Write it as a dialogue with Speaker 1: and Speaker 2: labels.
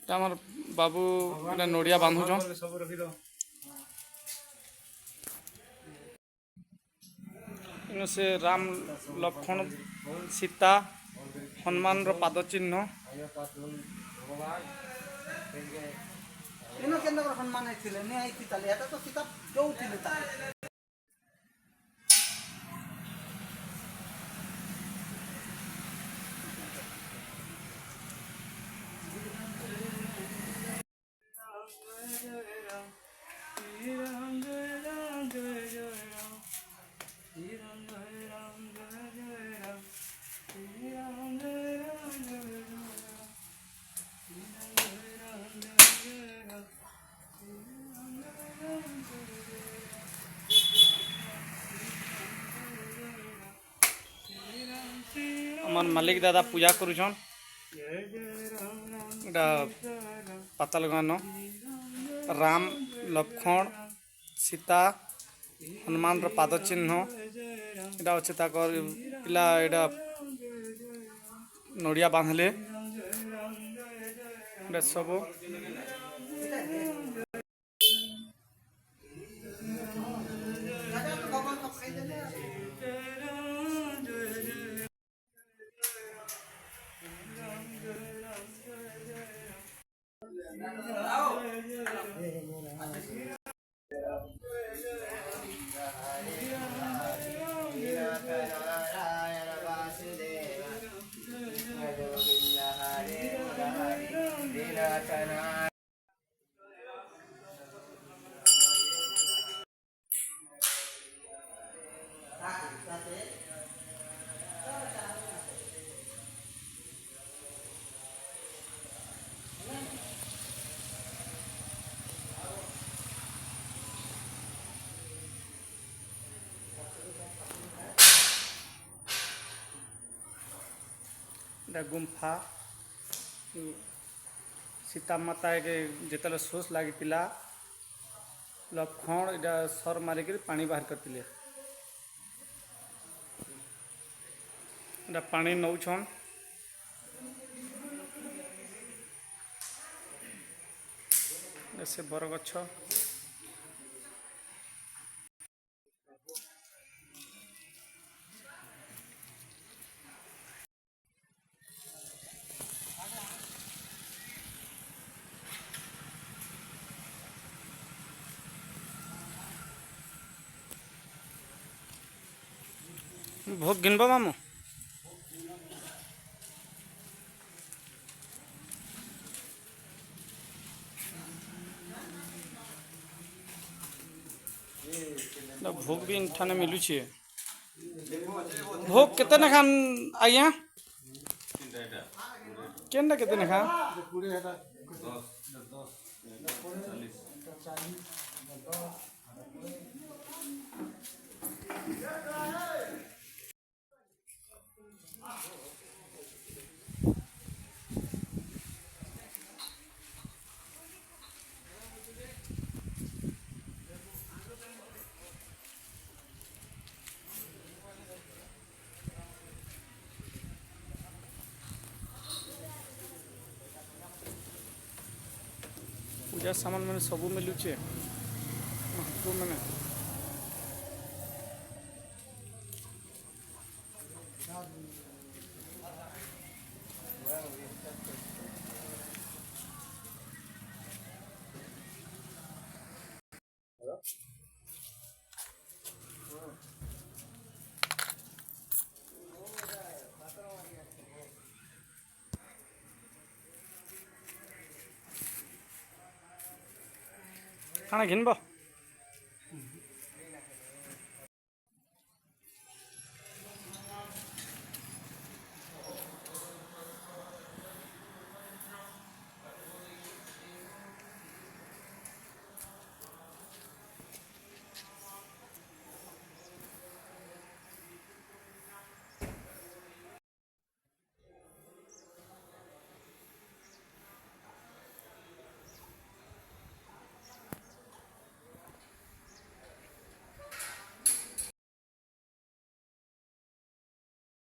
Speaker 1: আমার বাবু এটা নড়িয়া বাঁধুছন से राम लक्ष्मण सीता हनुमान पाद चिन्ह हनुमान तो सीता जो আমার মালিক দাদা পূজা করুছন এটা পাতাল গান राम लक्ष्मण सीता हनुमान पाद चिन्ह इटा अच्छे पिला इटा नड़िया बांधले सब गुंफा सीता माता के जिते सोच लगी लक्ष्मण इटा सर मारिक पानी बाहर करते पानी नौछन से बरगछ भोग गिनब मामू भोग भी ठाने मिलू छे भोग केते ना खान आज्ञा केनटा केते ना खान पूजा सामान मैंने सब मिलूचे मैंने खाना घिनब